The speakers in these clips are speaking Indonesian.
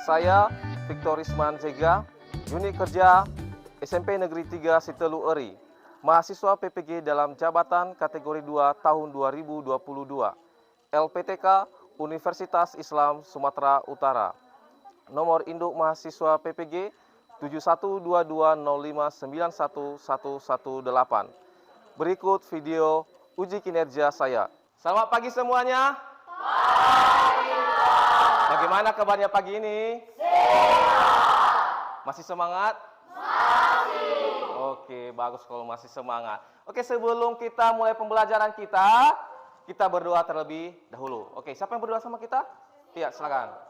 saya Victor Risman Zega, unit kerja SMP Negeri 3 Sitelu Eri, mahasiswa PPG dalam jabatan kategori 2 tahun 2022, LPTK Universitas Islam Sumatera Utara. Nomor induk mahasiswa PPG 712205911118. Berikut video uji kinerja saya. Selamat pagi semuanya. Pagi. Bagaimana kabarnya pagi ini? Sehat. Masih semangat? Masih. Oke, bagus kalau masih semangat. Oke, sebelum kita mulai pembelajaran kita berdoa terlebih dahulu. Oke, siapa yang berdoa sama kita? Iya, silakan.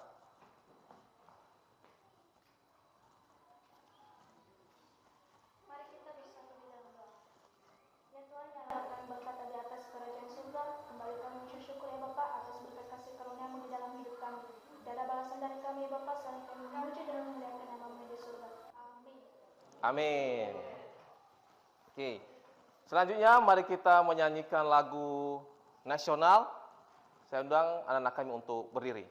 Amin. Oke. Selanjutnya mari kita menyanyikan lagu nasional. Saya undang anak-anak kami untuk berdiri.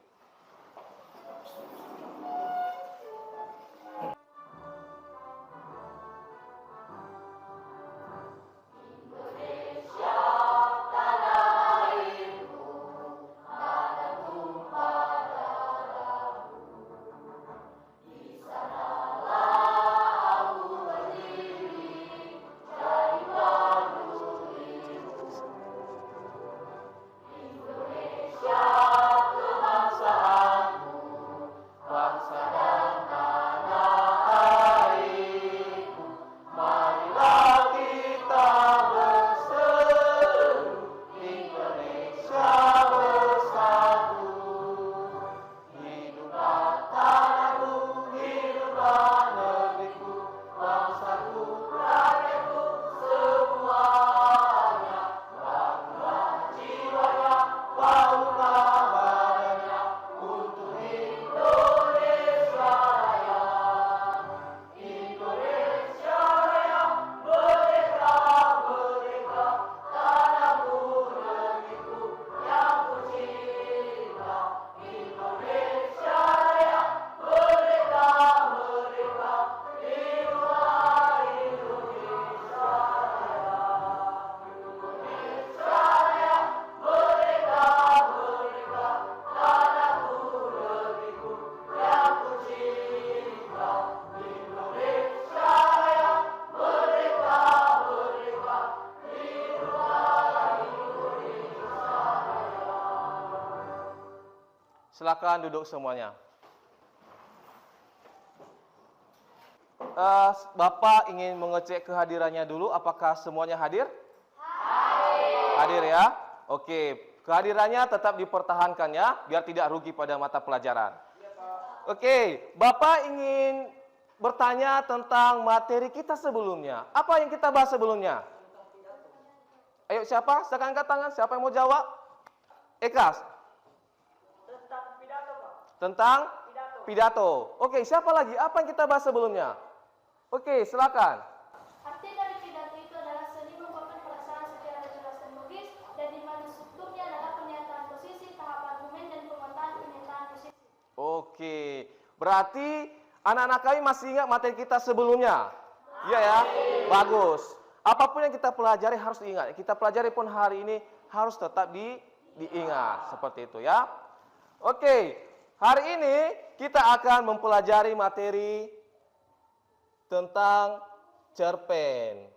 Silakan duduk semuanya. Bapak ingin mengecek kehadirannya dulu. Apakah semuanya hadir? Hadir. Hadir ya? Oke. Kehadirannya tetap dipertahankan ya, biar tidak rugi pada mata pelajaran. Oke. Bapak ingin bertanya tentang materi kita sebelumnya. Apa yang kita bahas sebelumnya? Ayo siapa? Silakan angkat tangan. Siapa yang mau jawab? Ekas. Tentang pidato. Oke, siapa lagi? Apa yang kita bahas sebelumnya? Oke, silakan. Arti dari pidato itu adalah seni mengungkapkan perasaan secara jelas dan logis, dan di mana strukturnya adalah pernyataan posisi, tahap argumen, dan pemetaan pernyataan posisi. Oke, berarti anak-anak kami masih ingat materi kita sebelumnya? Iya ya? Bagus. Apapun yang kita pelajari harus diingat. Kita pelajari pun hari ini harus tetap diingat. Seperti itu ya. Oke. Hari ini kita akan mempelajari materi tentang cerpen.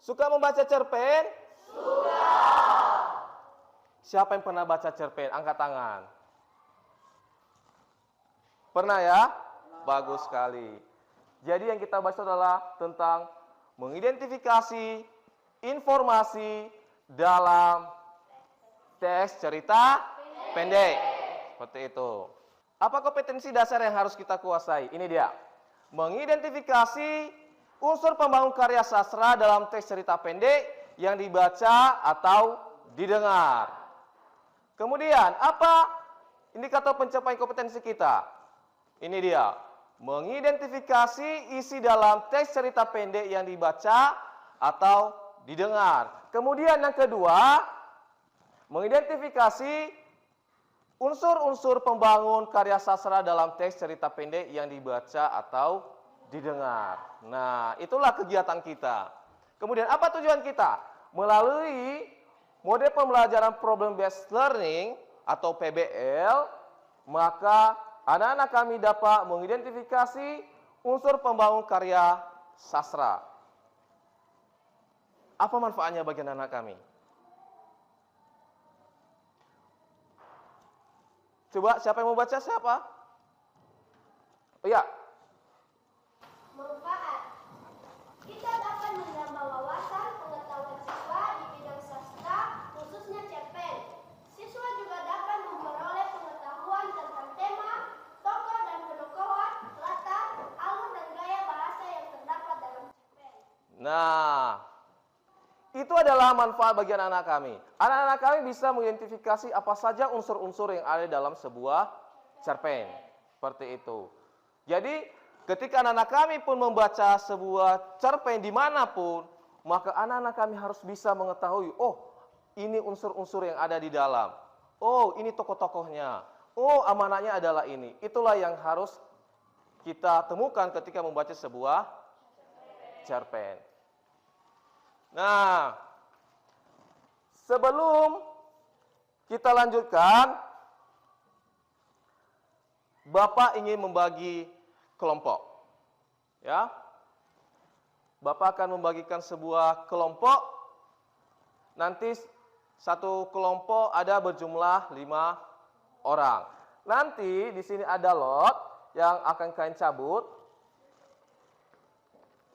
Suka membaca cerpen? Suka. Siapa yang pernah baca cerpen? Angkat tangan. Pernah ya? Bagus sekali. Jadi yang kita bahas adalah tentang mengidentifikasi informasi dalam teks cerita pendek. Seperti itu. Apa kompetensi dasar yang harus kita kuasai? Ini dia. Mengidentifikasi unsur pembangun karya sastra dalam teks cerita pendek yang dibaca atau didengar. Kemudian, apa indikator pencapaian kompetensi kita? Ini dia. Mengidentifikasi isi dalam teks cerita pendek yang dibaca atau didengar. Kemudian yang kedua, mengidentifikasi unsur-unsur pembangun karya sastra dalam teks cerita pendek yang dibaca atau didengar. Nah, itulah kegiatan kita. Kemudian apa tujuan kita? Melalui model pembelajaran problem based learning atau PBL, maka anak-anak kami dapat mengidentifikasi unsur pembangun karya sastra. Apa manfaatnya bagi anak kami? Coba siapa yang mau baca? Siapa? Oh ya. Manfaat. Kita dapat menambah wawasan pengetahuan siswa di bidang sastra, khususnya cerpen. Siswa juga dapat memperoleh pengetahuan tentang tema, tokoh dan penokohan, latar, alur dan gaya bahasa yang terdapat dalam cerpen. Nah, itu adalah manfaat bagi anak-anak kami. Anak-anak kami bisa mengidentifikasi apa saja unsur-unsur yang ada dalam sebuah cerpen. Seperti itu. Jadi, ketika anak-anak kami pun membaca sebuah cerpen dimanapun, maka anak-anak kami harus bisa mengetahui, oh, ini unsur-unsur yang ada di dalam. Oh, ini tokoh-tokohnya. Oh, amanatnya adalah ini. Itulah yang harus kita temukan ketika membaca sebuah cerpen. Nah, sebelum kita lanjutkan, Bapak ingin membagi kelompok. Ya. Bapak akan membagikan sebuah kelompok. Nanti satu kelompok ada berjumlah 5 orang. Nanti di sini ada lot yang akan kalian cabut.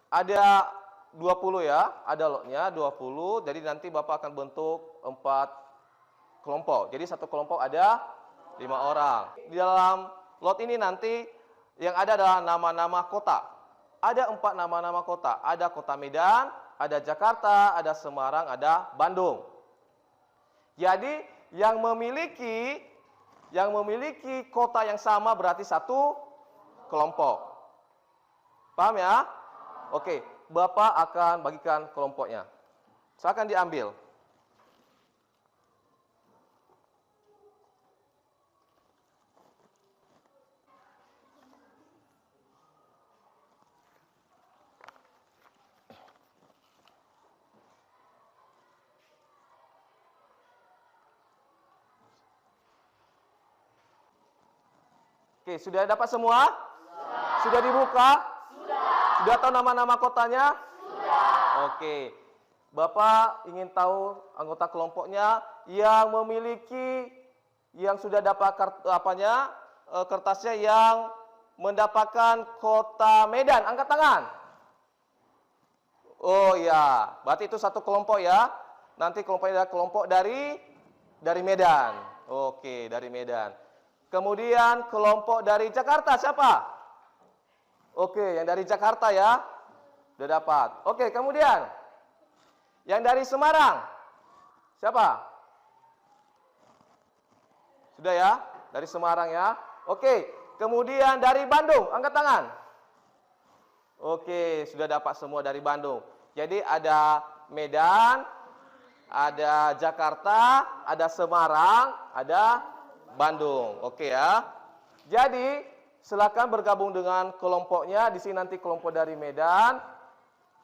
Ada 20 ya, ada lotnya 20, jadi nanti Bapak akan bentuk 4 kelompok. Jadi satu kelompok ada 5 orang. Di dalam lot ini nanti yang ada adalah nama-nama kota. Ada 4 nama-nama kota. Ada Kota Medan, ada Jakarta, ada Semarang, ada Bandung. Jadi yang memiliki kota yang sama berarti satu kelompok. Paham ya? Oke. Bapak akan bagikan kelompoknya. Silakan diambil. Oke, sudah dapat semua? Sudah dibuka? Sudah tahu nama-nama kotanya? Sudah. Oke. Bapak ingin tahu anggota kelompoknya yang memiliki, yang sudah dapat kertasnya yang mendapatkan Kota Medan. Angkat tangan. Oh ya, berarti itu satu kelompok ya. Nanti kelompoknya adalah kelompok dari Medan. Oke, dari Medan. Kemudian kelompok dari Jakarta siapa? Oke, yang dari Jakarta ya. Sudah dapat. Oke, kemudian yang dari Semarang. Siapa? Sudah ya? Dari Semarang ya. Oke, kemudian dari Bandung, angkat tangan. Oke, sudah dapat semua dari Bandung. Jadi ada Medan, ada Jakarta, ada Semarang, ada Bandung. Oke ya. Jadi silakan bergabung dengan kelompoknya. Di sini nanti kelompok dari Medan,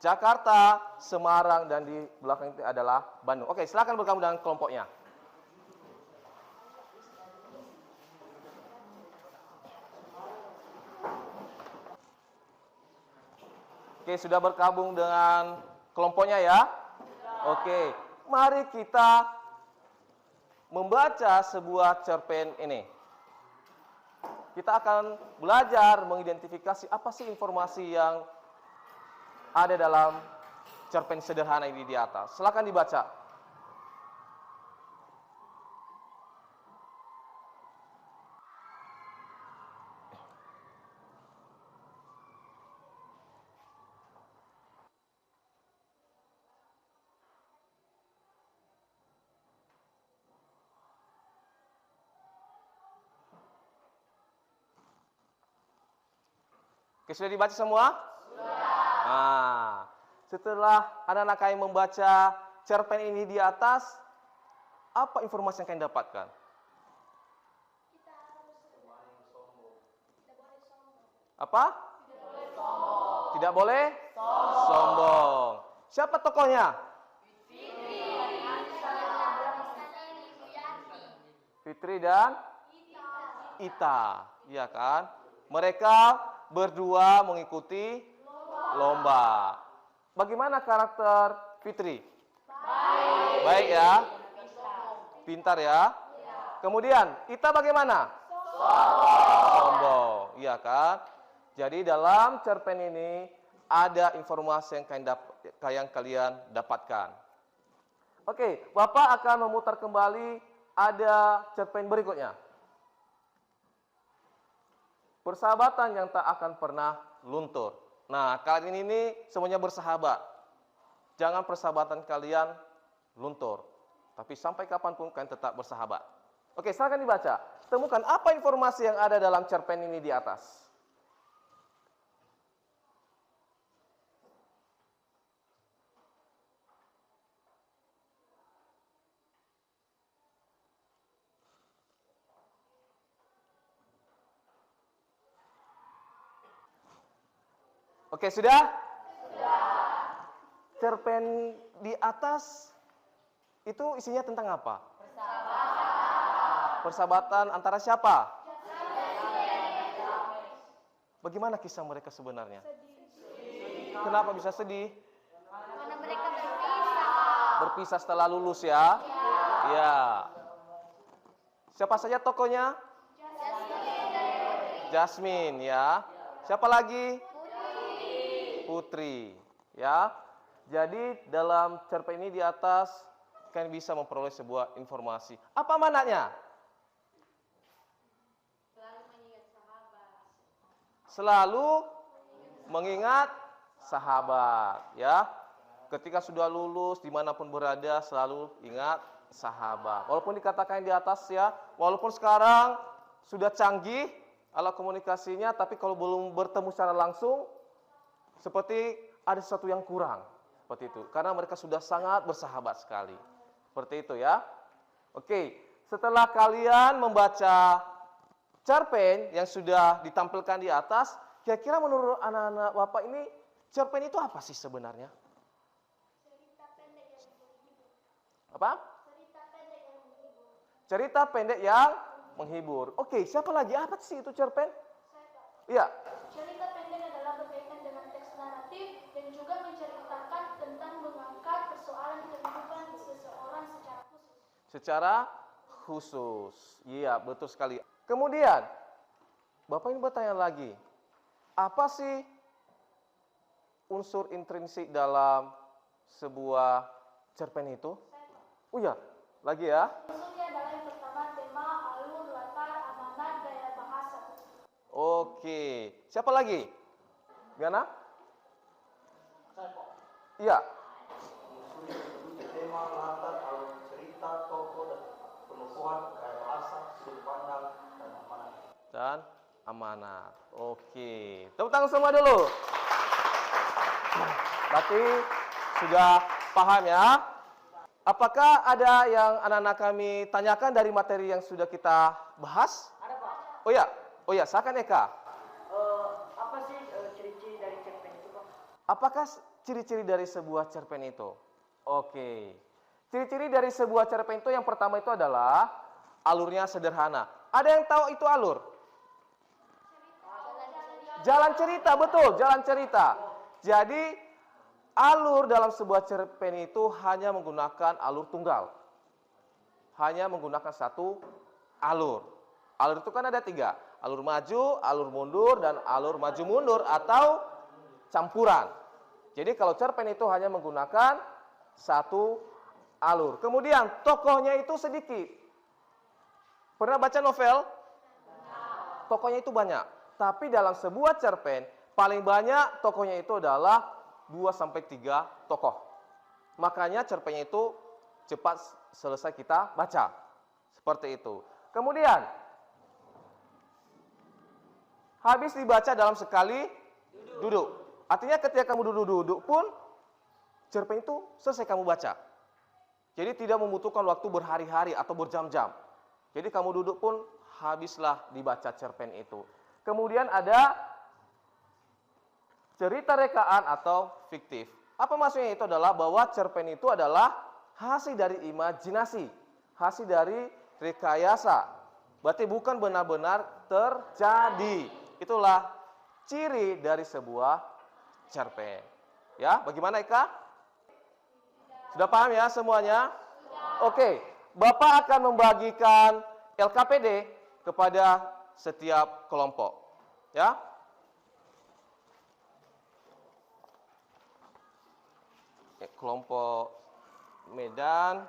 Jakarta, Semarang, dan di belakang itu adalah Bandung. Oke, silakan bergabung dengan kelompoknya. Oke, sudah bergabung dengan kelompoknya ya? Oke, mari kita membaca sebuah cerpen ini. Kita akan belajar mengidentifikasi apa sih informasi yang ada dalam cerpen sederhana ini di atas. Silakan dibaca. Oke, sudah dibaca semua? Sudah. Nah, setelah anak-anak kalian membaca cerpen ini di atas, apa informasi yang kalian dapatkan? Apa? Tidak boleh sombong. Siapa tokohnya? Fitri dan Ita, iya kan? Mereka berdua mengikuti lomba. Bagaimana karakter Fitri? Baik ya? Pintar ya? Kemudian, Ita bagaimana? Sombong, iya kan? Jadi dalam cerpen ini ada informasi yang kalian dapatkan. Oke, Bapak akan memutar kembali ada cerpen berikutnya. Persahabatan yang tak akan pernah luntur. Nah, kalian ini semuanya bersahabat. Jangan persahabatan kalian luntur. Tapi sampai kapanpun kalian tetap bersahabat. Oke, silakan dibaca. Temukan apa informasi yang ada dalam cerpen ini di atas. Oke, sudah? Sudah. Cerpen di atas itu isinya tentang apa? Persahabatan antara siapa? Bagaimana kisah mereka sebenarnya? Sedih. Kenapa bisa sedih? Karena mereka berpisah. Berpisah setelah lulus ya? Ya. Siapa saja tokohnya? Jasmine ya. Siapa lagi? Putri, ya. Jadi dalam cerpen ini di atas kalian bisa memperoleh sebuah informasi. Apa mananya? Selalu mengingat sahabat, ya. Ketika sudah lulus, dimanapun berada, selalu ingat sahabat. Walaupun dikatakan di atas ya, walaupun sekarang sudah canggih alat komunikasinya, tapi kalau belum bertemu secara langsung, seperti ada sesuatu yang kurang, seperti itu. Karena mereka sudah sangat bersahabat sekali. Seperti itu ya. Oke, setelah kalian membaca cerpen yang sudah ditampilkan di atas, kira-kira menurut anak-anak Bapak ini, cerpen itu apa sih sebenarnya? Cerita pendek yang menghibur. Apa? Cerita pendek yang menghibur. Cerita pendek yang menghibur. Oke, siapa lagi? Apa sih itu cerpen? Saya Pak. Iya. Cerita pendek adalah berkaitan dengan teks naratif dan juga menceritakan tentang mengangkat persoalan kehidupan seseorang secara khusus. Secara khusus. Iya, betul sekali. Kemudian, Bapak ini bertanya lagi. Apa sih unsur intrinsik dalam sebuah cerpen itu? Oh iya, lagi ya. Unsurnya adalah yang pertama tema, alur, latar, amanat, gaya bahasa. Oke, siapa lagi? Gana? Iya. Tema, latar, alur cerita, tokoh, dan penukuhan, gaya bahasa, sudut pandang, dan amanat. Dan amanat. Oke, tepuk tangan semua dulu. Berarti sudah paham ya? Apakah ada yang anak-anak kami tanyakan dari materi yang sudah kita bahas? Ada Pak. Oh ya, silakan Eka. Apa sih ciri-ciri dari cerpen itu Pak? Apakah ciri-ciri dari sebuah cerpen itu? Oke. Ciri-ciri dari sebuah cerpen itu yang pertama itu adalah alurnya sederhana. Ada yang tahu itu alur? Jalan cerita, betul, jalan cerita. Jadi alur dalam sebuah cerpen itu hanya menggunakan alur tunggal. Hanya menggunakan satu alur. Alur itu kan ada 3. Alur maju, alur mundur, dan alur maju mundur atau campuran. Jadi kalau cerpen itu hanya menggunakan satu alur. Kemudian tokohnya itu sedikit. Pernah baca novel? Tokohnya itu banyak. Tapi dalam sebuah cerpen, paling banyak tokohnya itu adalah 2-3 tokoh. Makanya cerpennya itu cepat selesai kita baca. Seperti itu. Kemudian, habis dibaca dalam sekali duduk. Artinya ketika kamu duduk-duduk pun, cerpen itu selesai kamu baca. Jadi tidak membutuhkan waktu berhari-hari atau berjam-jam. Jadi kamu duduk pun habislah dibaca cerpen itu. Kemudian ada cerita rekaan atau fiktif. Apa maksudnya? Itu adalah bahwa cerpen itu adalah hasil dari imajinasi, hasil dari rekayasa. Berarti bukan benar-benar terjadi. Itulah ciri dari sebuah cerpen. Ya, bagaimana Eka? Sudah paham ya semuanya? Oke, Bapak akan membagikan LKPD kepada setiap kelompok. Ya. Kelompok Medan,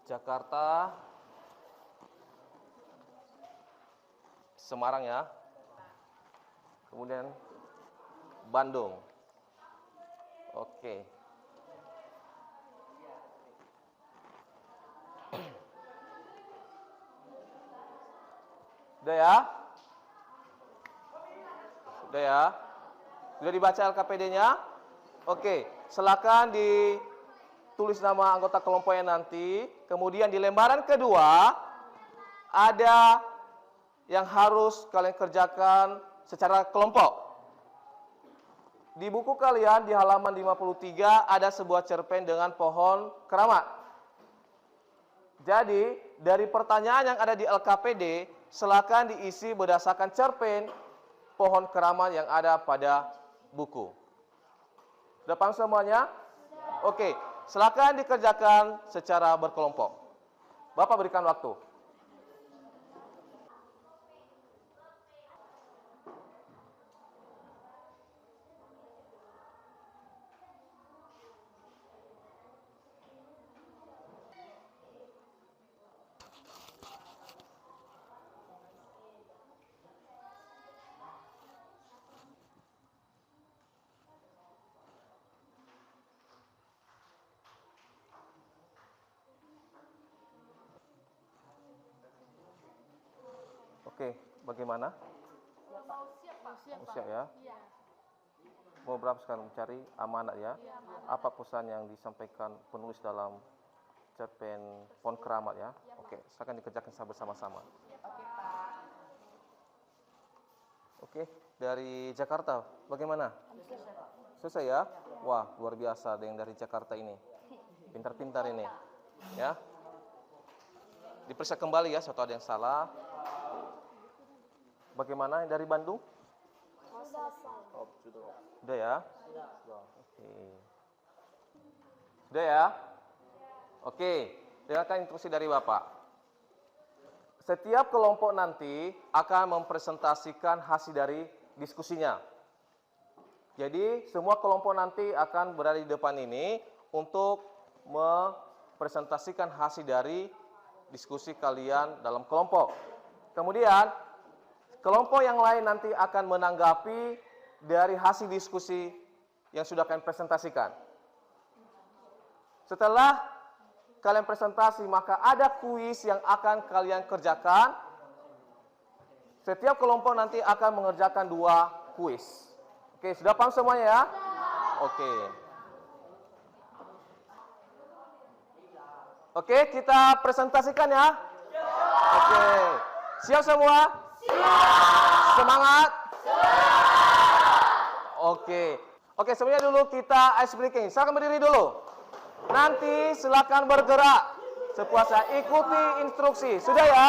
Jakarta, Semarang ya. Kemudian Bandung. Oke. Sudah ya? Sudah ya? Sudah dibaca LKPD-nya? Oke, silakan ditulis nama anggota kelompoknya nanti. Kemudian di lembaran kedua ada yang harus kalian kerjakan secara kelompok. Di buku kalian di halaman 53 ada sebuah cerpen dengan pohon keramat. Jadi, dari pertanyaan yang ada di LKPD, silakan diisi berdasarkan cerpen pohon keramat yang ada pada buku. Sudah paham semuanya? Oke, silakan dikerjakan secara berkelompok. Bapak berikan waktu. Oke, bagaimana? Mau siap ya? Mau berapa sekarang mencari amanat ya? Apa pesan yang disampaikan penulis dalam cerpen pohon keramat ya? Oke, silakan dikerjakan bersama-sama. Oke, dari Jakarta bagaimana? Selesai ya? Wah, luar biasa ada yang dari Jakarta ini. Pintar-pintar ini. Ya. Diperiksa kembali ya, suatu ada yang salah. Bagaimana yang dari Bandung? Sudah ya? Oke. Sudah ya? Oke, dengarkan instruksi dari Bapak. Setiap kelompok nanti akan mempresentasikan hasil dari diskusinya. Jadi, semua kelompok nanti akan berada di depan ini untuk mempresentasikan hasil dari diskusi kalian dalam kelompok. Kemudian, kelompok yang lain nanti akan menanggapi dari hasil diskusi yang sudah kalian presentasikan. Setelah kalian presentasi, maka ada kuis yang akan kalian kerjakan. Setiap kelompok nanti akan mengerjakan 2 kuis. Oke, sudah paham semuanya ya? Oke. Oke, kita presentasikan ya. Oke. Siap semua? Semangat? Oke, semuanya dulu kita ice breaking. Silakan berdiri dulu. Nanti silakan bergerak sepuasnya. Ikuti instruksi. Sudah ya?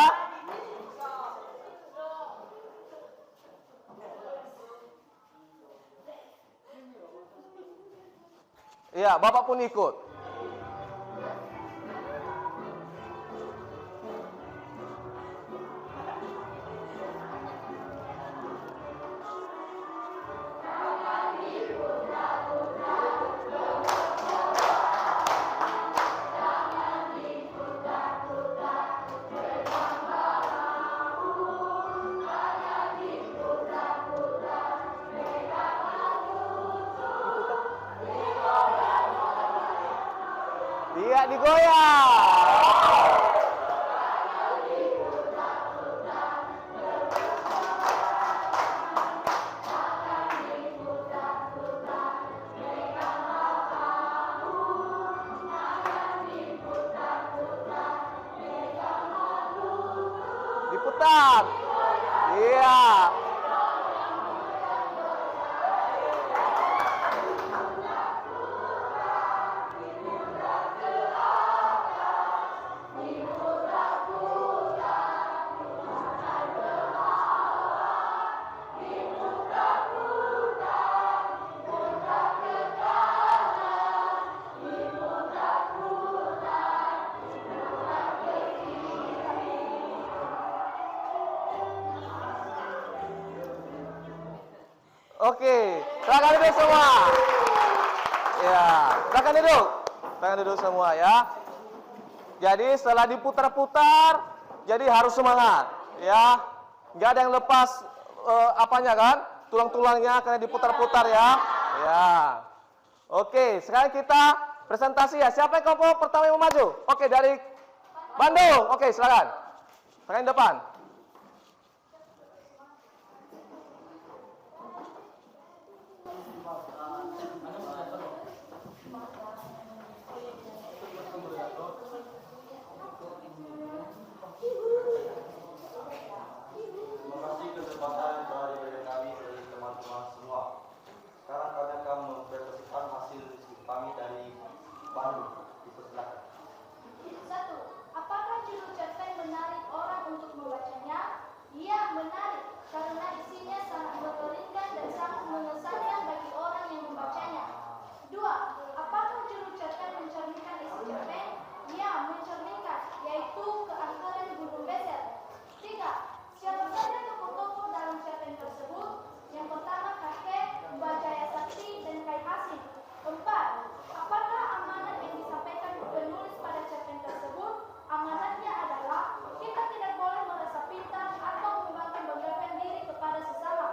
Iya, Bapak pun ikut. Iya, digoyang. Diputar. Iya. Oke, silakan duduk semua. Ya, silakan duduk. Silakan duduk semua ya. Jadi setelah diputar-putar, jadi harus semangat, ya. Nggak ada yang lepas apanya kan? Tulang-tulangnya karena diputar-putar ya. Ya. Oke, sekarang kita presentasi ya. Siapa yang kelompok pertama yang mau maju? Oke, dari Bandung. Oke, silakan. Silakan depan. Terima kasih kesempatan dari kami dari teman-teman semua. Sekarang kami akan mempresentasikan hasil diskusi kami dari Bandung. Dipersilakan. 1. Apakah judul cerpen menarik orang untuk membacanya? Iya, menarik, karena isinya sangat mengerikan dan sangat mengesankan bagi orang yang membacanya. 2. Apakah judul cerpen mencerminkan isi cerpen? Iya, mencerminkan, yaitu keangkeran Gunung Beser. 3. Siapa saja tokoh-tokoh dalam cerpen tersebut? Yang pertama kakek, Mbak Jaya Sakti, dan Kai Hasim. 4. Apakah amanat yang disampaikan penulis pada cerpen tersebut? Amanatnya adalah kita tidak boleh merasa pintar atau membangga-banggakan diri kepada sesama.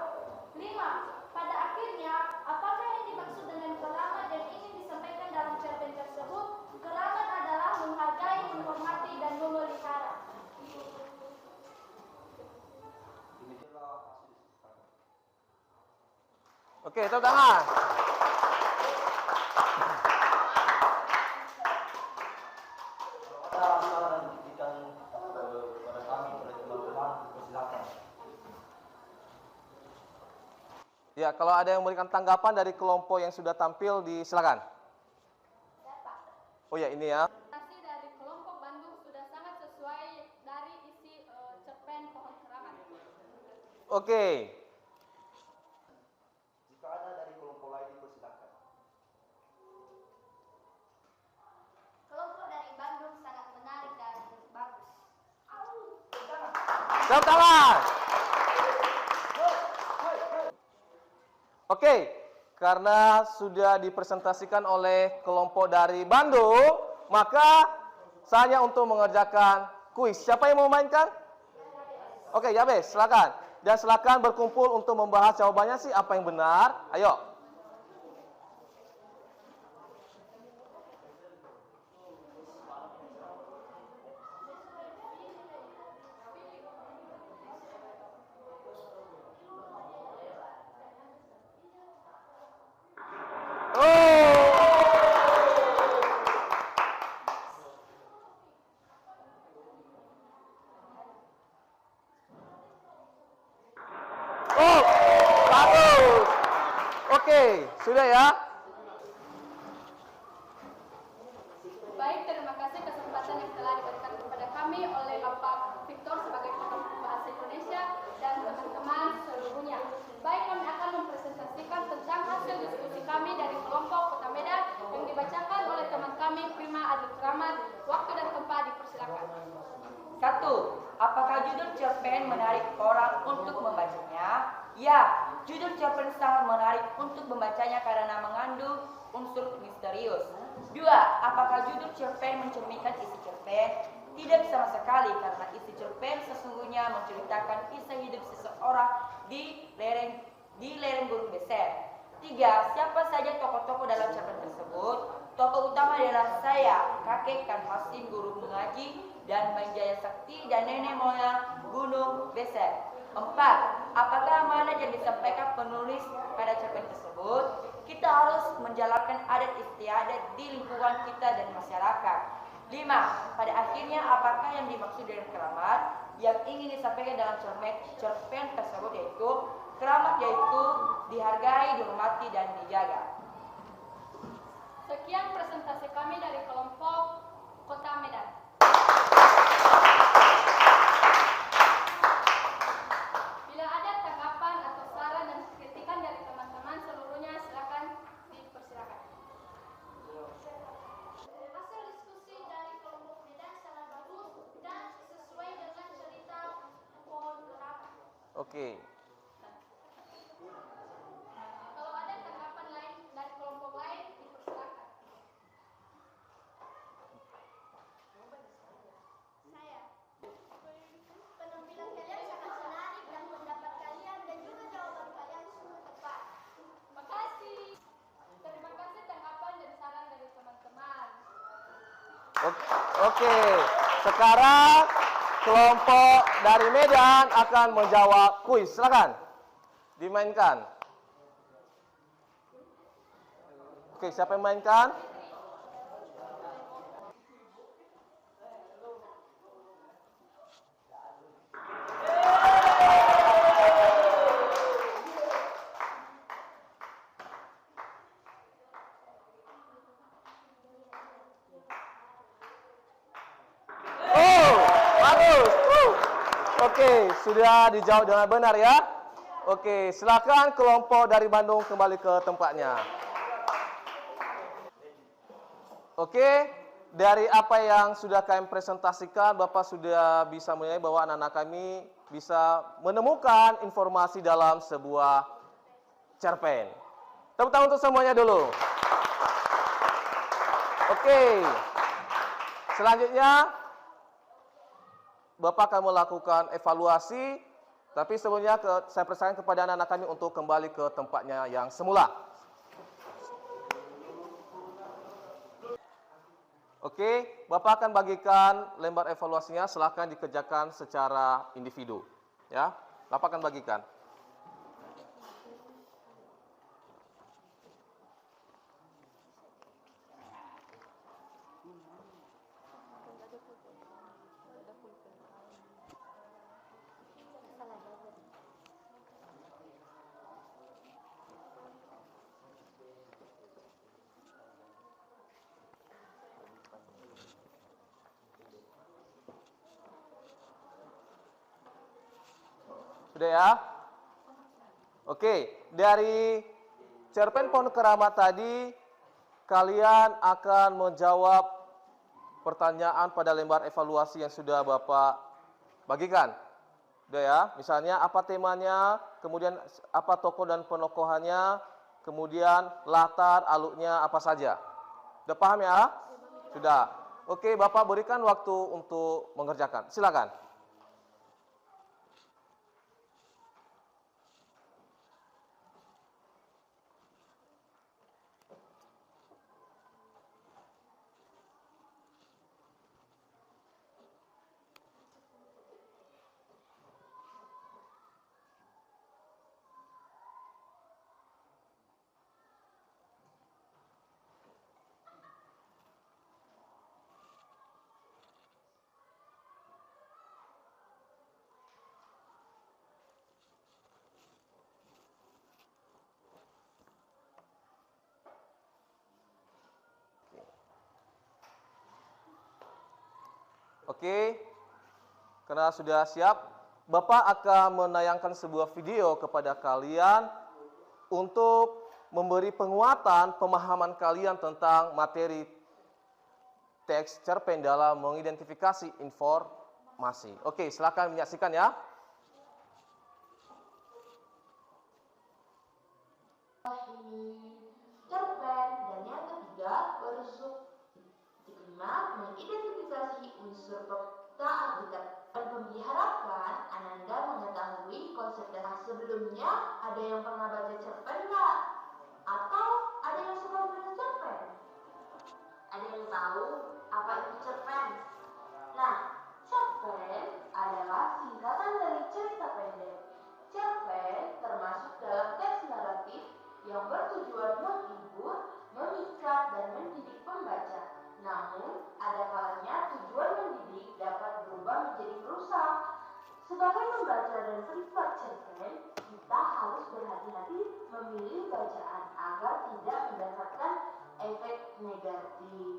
5. Pada akhirnya, apakah yang dimaksud dengan keramat yang ingin disampaikan dalam cerpen tersebut? Keramat adalah menghargai, menghormati, dan memelihara. Demikianlah hasil diskusi kami. Oke, tepuk tangan. Ada saran dan kritikan kepada kami, kepada teman-teman, persilakan. Ya, kalau ada yang memberikan tanggapan dari kelompok yang sudah tampil, silakan. Oh ya, ini ya. Presentasi dari kelompok Bandung sudah sangat sesuai dari isi cerpen Pohon Keramat. Oke. Jika ada dari kelompok lain, dipersilakan. Kelompok dari Bandung sangat menarik dan bagus. Tepuk tangan. Oke, karena sudah dipresentasikan oleh kelompok dari Bandung, maka saatnya untuk mengerjakan kuis. Siapa yang mau mainkan? Oke, Yabes, silakan. Dan silakan berkumpul untuk membahas jawabannya sih apa yang benar. Ayo. Oh, bagus. Oke, sudah ya. Baik, terima kasih kesempatan yang telah diberikan kepada kami oleh Bapak Victor sebagai Pakar Bahasa Indonesia dan teman-teman seluruhnya. Baik, kami akan mempresentasikan tentang hasil diskusi kami dari kelompok Kota Medan yang dibacakan oleh teman kami Prima Adil Kramat. Waktu dan tempat dipersilakan. 1. Apakah judul cerpen menarik orang untuk membacanya? Ya, judul cerpen sangat menarik untuk membacanya karena mengandung unsur misterius. 2. Apakah judul cerpen mencerminkan isi cerpen? Tidak sama sekali, karena isi cerpen sesungguhnya menceritakan kisah hidup seseorang di lereng Gunung Beser. 3. Siapa saja tokoh-tokoh dalam cerpen tersebut? Tokoh utama adalah saya, kakek Kan Hasim, guru mengaji, dan Mbak Jaya Sakti dan nenek moyang Gunung Beser. 4. Apakah amanat yang disampaikan penulis pada cerpen tersebut? Kita harus menjalankan adat istiadat di lingkungan kita dan masyarakat. 5. Pada akhirnya, apakah yang dimaksud dengan keramat yang ingin disampaikan dalam cerpen tersebut? Yaitu keramat, yaitu dihargai, dihormati, dan dijaga. Sekian presentasi kami dari kelompok Kota Medan. Bila ada tanggapan atau saran dan kritikan dari teman-teman seluruhnya, silakan dipersilakan. Hasil diskusi dari kelompok Medan sangat bagus dan sesuai dengan cerita Pohon Keramat. Oke. Oke, sekarang kelompok dari Medan akan menjawab kuis. Silakan dimainkan. Oke, siapa yang mainkan? Oh, bagus. Oke, sudah dijawab dengan benar ya. Oke, silakan kelompok dari Bandung kembali ke tempatnya. Oke, dari apa yang sudah kami presentasikan, Bapak sudah bisa menilai bahwa anak-anak kami bisa menemukan informasi dalam sebuah cerpen. Tepuk tangan untuk semuanya dulu. Oke, selanjutnya Bapak akan melakukan evaluasi, tapi sebelumnya saya persilakan kepada anak-anak kami untuk kembali ke tempatnya yang semula. Oke, Bapak akan bagikan lembar evaluasinya, silakan dikerjakan secara individu. Ya, Bapak akan bagikan. Sudah ya? Oke, dari cerpen Pohon Keramat tadi, kalian akan menjawab pertanyaan pada lembar evaluasi yang sudah Bapak bagikan. Udah ya? Misalnya apa temanya, kemudian apa tokoh dan penokohannya, kemudian latar alurnya apa saja. Udah paham ya? Sudah. Oke, Bapak berikan waktu untuk mengerjakan. Silakan. Oke, karena sudah siap, Bapak akan menayangkan sebuah video kepada kalian untuk memberi penguatan pemahaman kalian tentang materi teks cerpen dalam mengidentifikasi informasi. Oke, silakan menyaksikan ya. Cerpen dan yang ketiga berusuk kelima mengidentifikasi unsur peta Alkitab dan diharapkan Ananda mengetahui konsep dasar. Sebelumnya ada yang pernah baca cerpen nggak? Atau ada yang suka baca cerpen? Ada yang tahu apa itu cerpen? Nah, cerpen adalah singkatan dari cerita pendek. Cerpen termasuk dalam teks naratif yang bertujuan menghibur, memikat, dan mendidik pembaca. Namun, ada kalanya tujuan mendidik dapat berubah menjadi merusak. Sebagai pembaca dan penikmat cerpen, kita harus berhati-hati memilih bacaan agar tidak mendapatkan efek negatif.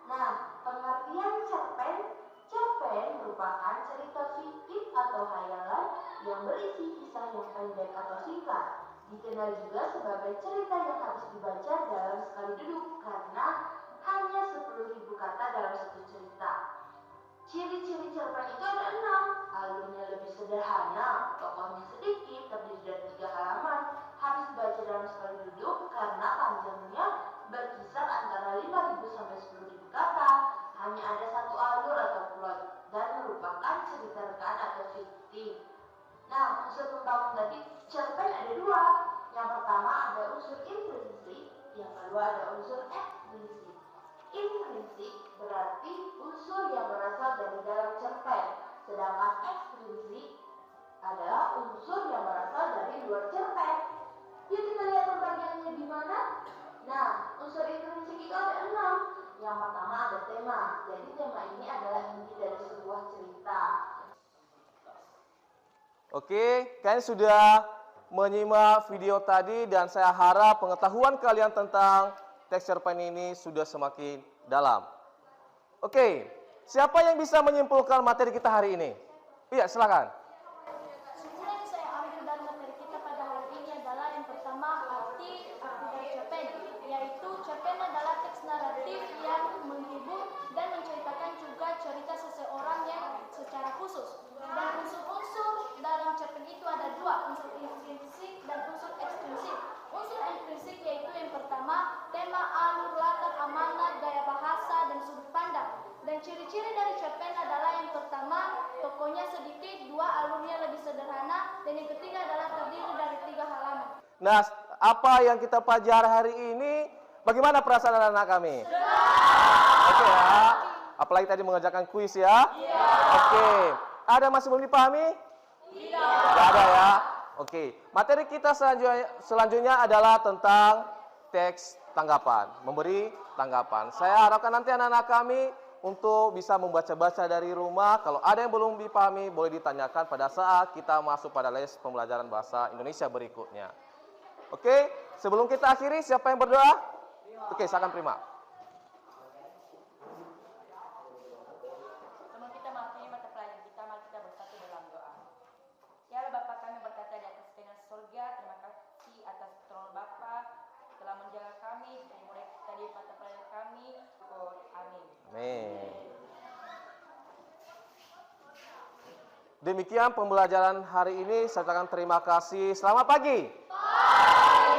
Nah, pengertian cerpen. Cerpen merupakan cerita fiktif atau hayalan yang berisi kisah yang pendek atau singkat. Dikenal juga sebagai cerita yang harus dibaca dalam sekali duduk karena hanya 10.000 kata dalam satu cerita. Ciri-ciri cerpen itu ada 6. Alurnya lebih sederhana, tokohnya sedikit, terdiri dari 3 halaman, harus dibaca dalam sekali duduk karena panjangnya berkisar antara 5.000 sampai 10.000 kata. Hanya ada satu alur atau plot dan merupakan cerita rekaan atau fiktif. Nah, unsur pembangun tadi cerpen ada 2. Yang pertama ada unsur implisit, yang kedua ada unsur eksplisit. Intrinsik berarti unsur yang berasal dari dalam cerpen, sedangkan ekstrinsik adalah unsur yang berasal dari luar cerpen. Yuk kita lihat pembagiannya di mana? Nah, unsur intrinsik itu ada 6. Yang pertama ada tema. Jadi tema ini adalah inti dari sebuah cerita. Oke, kalian sudah menyimak video tadi dan saya harap pengetahuan kalian tentang teks cerpen ini sudah semakin dalam. Oke, siapa yang bisa menyimpulkan materi kita hari ini? Iya, silakan. Kesimpulan yang saya ambil dari materi kita pada hari ini adalah yang pertama arti dari cerpen, yaitu cerpen adalah teks naratif yang menghibur dan menceritakan juga cerita seseorang yang secara khusus. Dan unsur-unsur dalam cerpen itu ada 2, unsur intrinsik dan unsur ekstrinsik. Unsur intrinsik yaitu yang pertama tema, alur, latar, amanat, gaya bahasa, dan sudut pandang. Dan ciri-ciri dari cerpen adalah yang pertama tokohnya sedikit, 2 alurnya lebih sederhana, dan yang ketiga adalah terdiri dari 3 halaman. Nah, apa yang kita pelajari hari ini, bagaimana perasaan anak-anak kami? Oke ya, apalagi tadi mengerjakan kuis ya? Oke, ada masih belum dipahami? Tidak ada ya? Oke, materi kita selanjutnya adalah tentang teks tanggapan, memberi tanggapan. Saya harapkan nanti anak-anak kami untuk bisa membaca-baca dari rumah. Kalau ada yang belum dipahami, boleh ditanyakan pada saat kita masuk pada les pembelajaran bahasa Indonesia berikutnya. Oke, sebelum kita akhiri, siapa yang berdoa? Oke, silakan Prima. Sebelum kita mengakhiri mata pelajaran kita, mari kita bersatu dalam doa. Ya Allah Bapa, kami berkata di atas tenas surga, terima kasih atas pertolongan Bapa telah menjaga kami dari mulai tadi mata pelajaran kami. Amin. Amin. Demikian pembelajaran hari ini. Saya ucapkan terima kasih. Selamat pagi. Pagi.